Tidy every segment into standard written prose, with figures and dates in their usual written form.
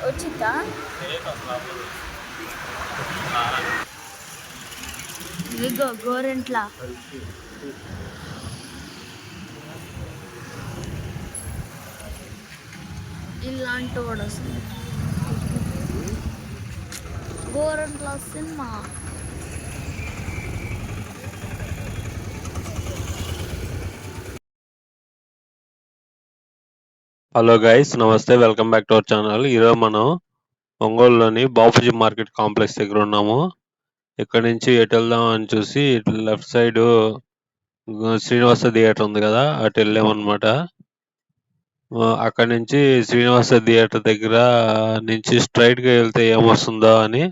వచ్చిద్దా? ఇదిగో గోరెంట్ల ఇలాంటి వాడు వస్తుంది. గోరెంట్ల సినిమా. హలో గైస్, నమస్తే, welcome back to our channel. ఈరోజు మనం ఒంగోలులోని బాపూజీ మార్కెట్ కాంప్లెక్స్ దగ్గర ఉన్నాము. ఇక్కడ నుంచి ఎటు వెళ్దాం అని చూసి లెఫ్ట్ సైడ్ శ్రీనివాస థియేటర్ ఉంది కదా, అటు వెళ్ళామన్నమాట. అక్కడ నుంచి శ్రీనివాస థియేటర్ దగ్గర నుంచి స్ట్రైట్గా వెళ్తే ఏమొస్తుందో అని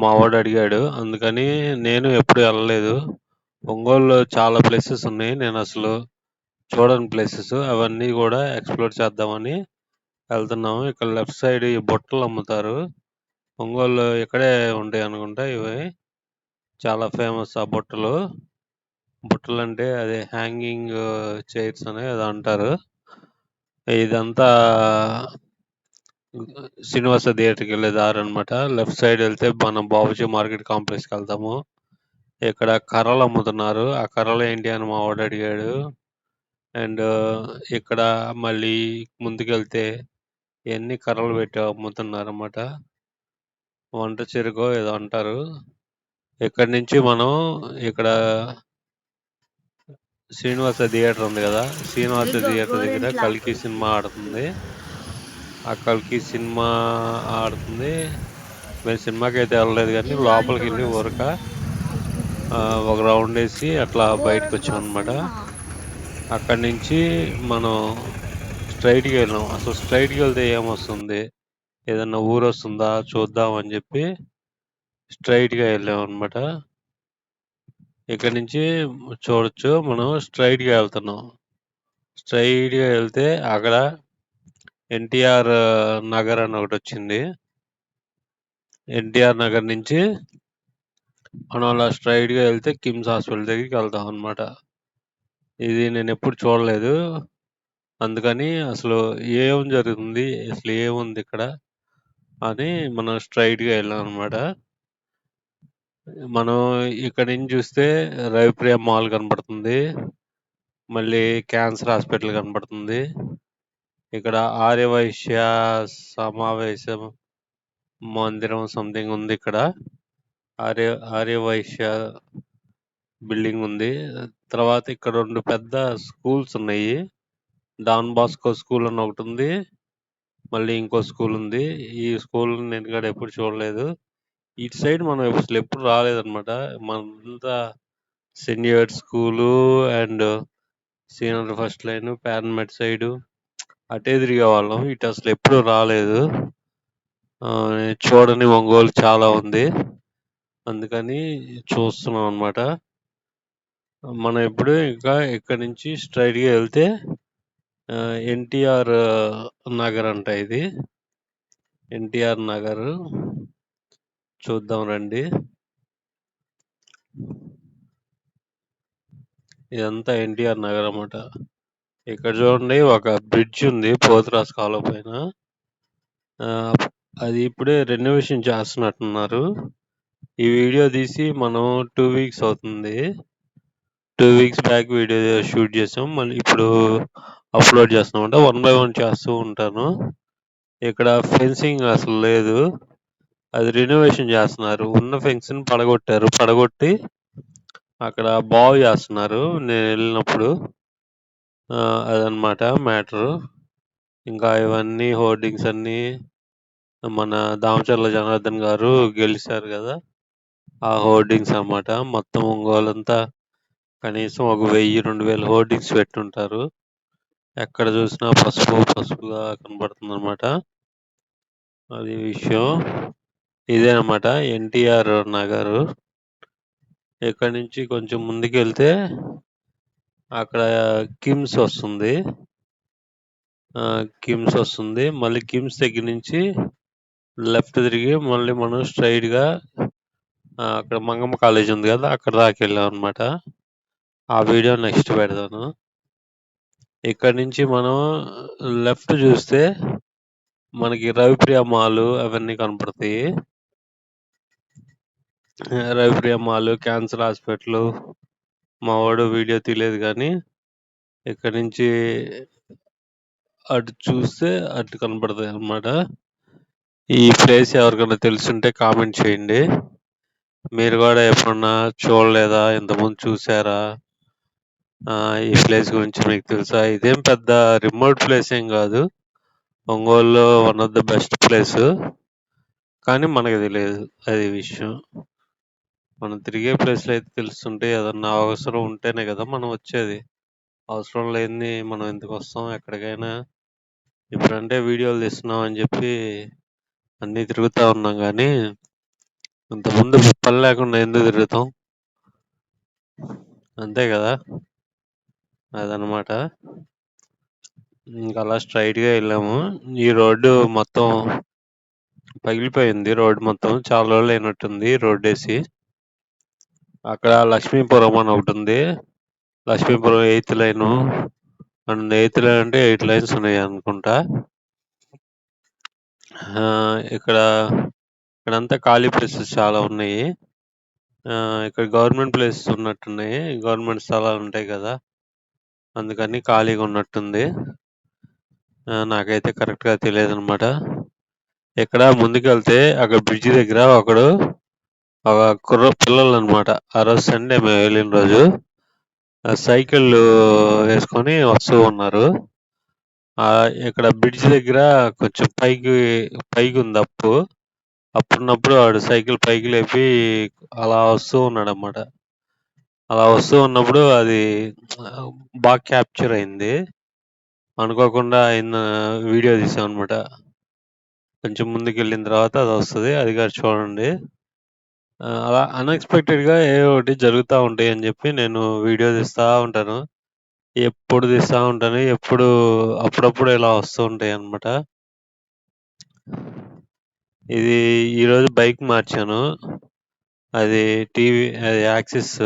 మా వాడు అడిగాడు. అందుకని నేను ఎప్పుడు వెళ్ళలేదు. ఒంగోలులో చాలా ప్లేసెస్ ఉన్నాయి, నేను అసలు చూడని ప్లేసెస్, అవన్నీ కూడా ఎక్స్ప్లోర్ చేద్దామని వెళ్తున్నాము. ఇక్కడ లెఫ్ట్ సైడ్ ఈ బుట్టలు అమ్ముతారు. ఒంగోలు ఇక్కడే ఉంటాయి అనుకుంటా. ఇవి చాలా ఫేమస్. ఆ బుట్టలు అంటే అదే హ్యాంగింగ్ చైర్స్ అని అది అంటారు. ఇదంతా శ్రీనివాస థియేటర్కి వెళ్ళే దారి అనమాట. లెఫ్ట్ సైడ్ వెళ్తే మనం బాబుజీ మార్కెట్ కాంప్లెక్స్కి వెళ్తాము. ఇక్కడ కర్రలు అమ్ముతున్నారు. ఆ కర్రలు ఏంటి అని మా వాడు అడిగాడు. అండ్ ఇక్కడ మళ్ళీ ముందుకెళ్తే ఎన్ని కర్రలు పెట్టి అమ్ముతున్నారు అన్నమాట. వంట చెరుకో ఏదో అంటారు. ఇక్కడి నుంచి మనం ఇక్కడ శ్రీనివాస థియేటర్ ఉంది కదా, శ్రీనివాస ఇదిగో థియేటర్ దగ్గర గోరెంట్ల. కల్కి సినిమా ఆడుతుంది. ఆ కల్కి సినిమా ఆడుతుంది. మేము సినిమాకి అయితే వెళ్ళలేదు, కానీ ఇలాంటి లోపలికి వెళ్ళి వాడు ఊరక వస్తుంది. ఒక రౌండ్ వేసి అట్లా బయటకు గోరెంట్ల వచ్చాం అనమాట. సినిమా. అక్కడి నుంచి మనం స్ట్రైట్కి వెళ్ళాం. అసలు స్ట్రైట్కి వెళ్తే ఏమొస్తుంది, ఏదన్నా ఊరు వస్తుందా చూద్దాం అని చెప్పి స్ట్రైట్గా వెళ్ళాం అనమాట. ఇక్కడ నుంచి చూడొచ్చు, మనం స్ట్రైట్గా వెళ్తున్నాం. స్ట్రైట్గా వెళ్తే అక్కడ ఎన్టీఆర్ నగర్ అని ఒకటి వచ్చింది. ఎన్టీఆర్ నగర్ నుంచి మనం అలా స్ట్రైట్గా వెళ్తే కిమ్స్ హాస్పిటల్ దగ్గరికి వెళ్తాం అనమాట. ఇది నేను ఎప్పుడు చూడలేదు, అందుకని అసలు ఏం జరుగుతుంది, అసలు ఏముంది ఇక్కడ అని మనం స్ట్రైట్గా వెళ్ళాం అనమాట. మనం ఇక్కడ నుంచి చూస్తే రవిప్రియ మాల్ కనపడుతుంది, మళ్ళీ క్యాన్సర్ హాస్పిటల్ కనపడుతుంది. ఇక్కడ ఆర్యవైశ్య సమావేశ మందిరం సంథింగ్ ఉంది. ఇక్కడ ఆర్యవైశ్య బిల్డింగ్ ఉంది. తర్వాత ఇక్కడ 2 పెద్ద స్కూల్స్ ఉన్నాయి. డాన్ బాస్కో స్కూల్ అని ఒకటి ఉంది, మళ్ళీ ఇంకో స్కూల్ ఉంది. ఈ స్కూల్ నేను ఇక్కడ ఎప్పుడు చూడలేదు. ఇటు సైడ్ మనం అసలు ఎప్పుడు రాలేదన్నమాట. మనంతా senior school and senior first line parapet side అటే తిరిగే వాళ్ళం. ఇటు అసలు ఎప్పుడు రాలేదు. చూడని ఒంగోలు చాలా ఉంది, అందుకని చూస్తున్నాం అనమాట. మనం ఇప్పుడు ఇంకా ఇక్కడ నుంచి స్ట్రైట్గా వెళ్తే ఎన్టీఆర్ నగర్ అంట. ఇది ఎన్టీఆర్ నగర్, చూద్దాం రండి. ఇదంతా ఎన్టీఆర్ నగర్ అన్నమాట. ఇక్కడ చూడండి, ఒక బ్రిడ్జ్ ఉంది పోతురాజు కాలువ పైన. అది ఇప్పుడే రెనోవేషన్ చేస్తున్నట్టున్నారు. ఈ వీడియో తీసి మనం 2 వీక్స్ అవుతుంది. 2 వీక్స్ బ్యాక్ వీడియో షూట్ చేసాం, మళ్ళీ ఇప్పుడు అప్లోడ్ చేస్తున్నాం. అంటే 1 by 1 చేస్తూ ఉంటాను. ఇక్కడ ఫెన్సింగ్ అసలు లేదు, అది రెనోవేషన్ చేస్తున్నారు. ఉన్న ఫెన్సింగ్ పడగొట్టి అక్కడ బాగు చేస్తున్నారు. నేను వెళ్ళినప్పుడు అదనమాట మ్యాటరు. ఇంకా ఇవన్నీ హోర్డింగ్స్ అన్నీ మన దామచర్ల జనార్దన్ గారు గెలిచారు కదా, ఆ హోర్డింగ్స్ అన్నమాట. మొత్తం ఒంగోలంతా కనీసం ఒక 1000-2000 హోర్డింగ్స్ పెట్టుంటారు. ఎక్కడ చూసినా పసుపుగా కనబడుతుంది అనమాట. అది విషయం. ఇదే అనమాట ఎన్టీఆర్ నగర్. ఇక్కడ నుంచి కొంచెం ముందుకు వెళ్తే అక్కడ కిమ్స్ వస్తుంది. మళ్ళీ కిమ్స్ దగ్గర నుంచి లెఫ్ట్ తిరిగి మళ్ళీ మనం స్ట్రైట్గా అక్కడ మంగమ్మ కాలేజ్ ఉంది కదా, అక్కడ దాకా వెళ్ళాం అనమాట. ఆ వీడియో నెక్స్ట్ పెడతాను. ఇక్కడ నుంచి మనం లెఫ్ట్ చూస్తే మనకి రవిప్రియ మాల్ అవన్నీ కనపడతాయి. Ravipriya mall, cancer hospital. మా వాడు వీడియో తీయలేదు కానీ ఇక్కడ నుంచి అటు చూస్తే అటు కనపడతాయి అన్నమాట. ఈ ప్లేస్ ఎవరికైనా తెలుసుంటే కామెంట్ చేయండి. మీరు కూడా ఎప్పుడన్నా చూడలేదా? ఇంతకుముందు చూసారా? ఈ ప్లేస్ గురించి మీకు తెలుసా? ఇదేం పెద్ద రిమోట్ ప్లేస్ ఏం కాదు. ఒంగోలులో one of the best place. కానీ మనకు తెలియదు అది విషయం. మనం తిరిగే ప్లేస్లో అయితే తెలుస్తుంటే ఏదన్నా అవసరం ఉంటేనే కదా మనం వచ్చేది. అవసరం లేనిది మనం ఎందుకు వస్తాం ఎక్కడికైనా? ఇప్పుడంటే వీడియోలు తీస్తున్నాం అని చెప్పి అన్నీ తిరుగుతూ ఉన్నాం కానీ ఇంతకుముందు పని లేకుండా ఎందుకు తిరుగుతాం? అంతే కదా, అదనమాట. ఇంకా అలా స్ట్రైట్గా వెళ్ళాము. ఈ రోడ్డు మొత్తం పగిలిపోయింది. రోడ్డు మొత్తం చాలా రోజులు అయినట్టుంది రోడ్డు వేసి. అక్కడ లక్ష్మీపురం అని ఒకటి ఉంది. Lakshmipuram 8th line and 8th line అంటే 8 లైన్స్ ఉన్నాయి అనుకుంటా. ఇక్కడంతా ఖాళీ ప్లేసెస్ చాలా ఉన్నాయి. ఇక్కడ గవర్నమెంట్ ప్లేసెస్ ఉన్నట్టున్నాయి. గవర్నమెంట్ స్థలాలు ఉంటాయి కదా, అందుకని ఖాళీగా ఉన్నట్టుంది. నాకైతే కరెక్ట్గా తెలియదు అనమాట. ఇక్కడ ముందుకెళ్తే అక్కడ బ్రిడ్జి దగ్గర ఒక పిల్లలు అనమాట. ఆ రోజు సండే మేము వెళ్ళిన రోజు సైకిల్ వేసుకొని వస్తూ ఉన్నారు. ఇక్కడ బ్రిడ్జ్ దగ్గర కొంచెం పైకి ఉంది అప్పుడున్నప్పుడు వాడు సైకిల్ పైకి లేపి అలా వస్తూ ఉన్నాడు అన్నమాట. అలా వస్తూ ఉన్నప్పుడు అది బాగా క్యాప్చర్ అయింది. అనుకోకుండా ఆయన వీడియో తీసాం అనమాట. కొంచెం ముందుకు వెళ్ళిన తర్వాత అది వస్తుంది, అది గారు చూడండి. అలా అన్ఎక్స్పెక్టెడ్గా ఏ ఒకటి జరుగుతూ ఉంటాయి అని చెప్పి నేను వీడియో తీస్తూ ఉంటాను. ఎప్పుడు తీస్తూ ఉంటాను, అప్పుడప్పుడు ఇలా వస్తూ ఉంటాయి అన్నమాట. ఇది ఈరోజు బైక్ మార్చాను. అది యాక్సిస్,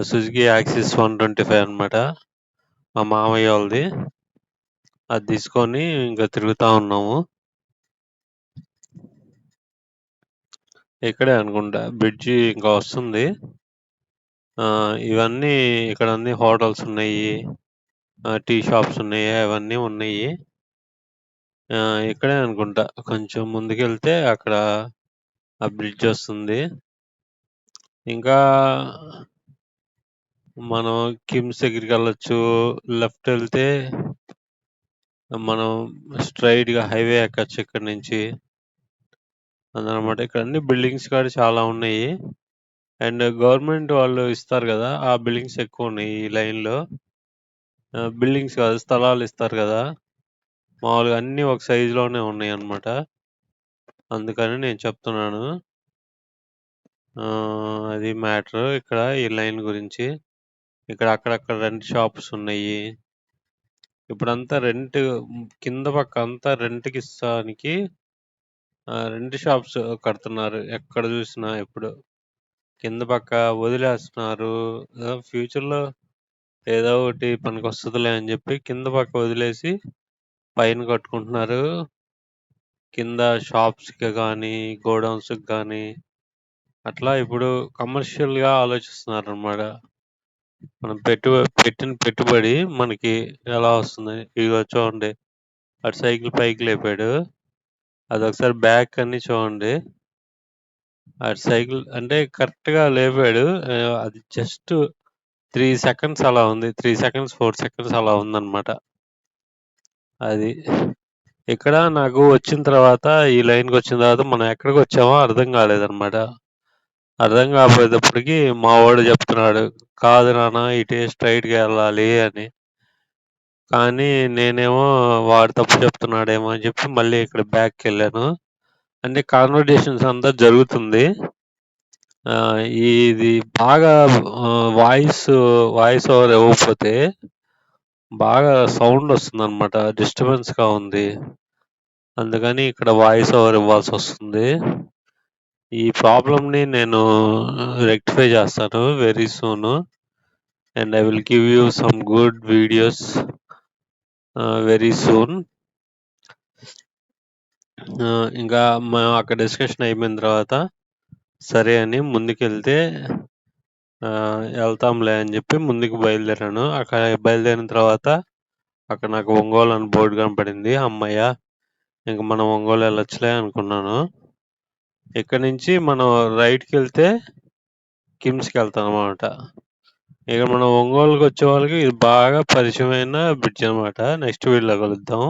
సుజుకి యాక్సిస్ 125 అనమాట. మా మామయ్య వాళ్ళది. అది తీసుకొని ఇంకా తిరుగుతూ ఉన్నాము. ఇక్కడే అనుకుంటా బ్రిడ్జి ఇంకా వస్తుంది. ఇవన్నీ ఇక్కడ అన్ని హోటల్స్ ఉన్నాయి, టీ షాప్స్ ఉన్నాయి, అవన్నీ ఉన్నాయి. ఇక్కడే అనుకుంటా కొంచెం ముందుకెళ్తే అక్కడ ఆ బ్రిడ్జ్ వస్తుంది. ఇంకా మనం కిమ్స్ దగ్గరికి వెళ్ళొచ్చు. లెఫ్ట్ వెళ్తే మనం స్ట్రైట్గా హైవే ఎక్కచ్చు ఇక్కడ నుంచి. అదనమాట. ఇక్కడ అన్ని బిల్డింగ్స్ కూడా చాలా ఉన్నాయి. అండ్ గవర్నమెంట్ వాళ్ళు ఇస్తారు కదా, ఆ బిల్డింగ్స్ ఎక్కువ ఉన్నాయి ఈ లైన్లో. బిల్డింగ్స్ కాదు, స్థలాలు ఇస్తారు కదా, మామూలుగా అన్నీ ఒక సైజులోనే ఉన్నాయి అన్నమాట. అందుకని నేను చెప్తున్నాను. అది మ్యాటర్ ఇక్కడ ఈ లైన్ గురించి. ఇక్కడ అక్కడక్కడ రెంట్ షాప్స్ ఉన్నాయి. ఇప్పుడంతా కింద పక్క అంతా రెంట్కి ఇస్తానికి రెంట్ షాప్స్ కడుతున్నారు ఎక్కడ చూసినా. ఇప్పుడు కింద పక్క వదిలేస్తున్నారు. ఫ్యూచర్లో ఏదో ఒకటి పనికొస్తుందిలే అని చెప్పి కింద పక్క వదిలేసి పైన కట్టుకుంటున్నారు. కింద షాప్స్కి కానీ గోడౌన్స్కి కానీ అట్లా ఇప్పుడు కమర్షియల్గా ఆలోచిస్తున్నారు అన్నమాట. మనం పెట్టిన పెట్టుబడి మనకి ఎలా వస్తుంది? ఇదిగో చూడండి, అటు సైకిల్ పైకి లేపాడు. అదొకసారి బ్యాక్ అన్ని చూడండి. అటు సైకిల్ అంటే కరెక్ట్గా లేపాడు. అది జస్ట్ 3 సెకండ్స్ అలా ఉంది. 3 సెకండ్స్ 4 సెకండ్స్ అలా ఉందన్నమాట. అది ఇక్కడ నాకు వచ్చిన తర్వాత, ఈ లైన్కి వచ్చిన తర్వాత మనం ఎక్కడికి వచ్చామో అర్థం కాలేదన్నమాట. అర్థం కాకపోయేటప్పటికి మా వాడు చెప్తున్నాడు, కాదు నాన్న ఇటే స్ట్రైట్గా వెళ్ళాలి అని. కానీ నేనేమో వాడు తప్పు చెప్తున్నాడేమో అని చెప్పి మళ్ళీ ఇక్కడ బ్యాక్కి వెళ్ళాను. అంటే కాన్వర్జేషన్స్ అంతా జరుగుతుంది. ఇది బాగా వాయిస్ ఓవర్ ఇవ్వకపోతే బాగా సౌండ్ వస్తుందన్నమాట. డిస్టర్బెన్స్గా ఉంది. అందుకని ఇక్కడ వాయిస్ ఓవర్ ఇవ్వాల్సి వస్తుంది. ఈ ప్రాబ్లమ్ని నేను రెక్టిఫై చేస్తాను very soon. And I will give you some good videos very soon. ఇంకా మేము అక్కడ డిస్కషన్ అయిపోయిన తర్వాత సరే అని ముందుకెళ్తే వెళ్తాంలే అని చెప్పి ముందుకు బయలుదేరాను. అక్కడ బయలుదేరిన తర్వాత అక్కడ నాకు ఒంగోలు అని బోర్డు కనపడింది. హమ్మయ్య! ఇంక మనం ఒంగోలు వెళ్ళొచ్చులే అనుకున్నాను. ఇక్కడి నుంచి మనం రైట్‌కెళ్తే కిమ్స్‌కెళ్తామనమాట. ఇక మనం ఒంగోలుకి వచ్చే వాళ్ళకి ఇది బాగా పరిచయమైన బ్రిడ్జ్ అనమాట. నెక్స్ట్ వీడియోలో కలుద్దాం.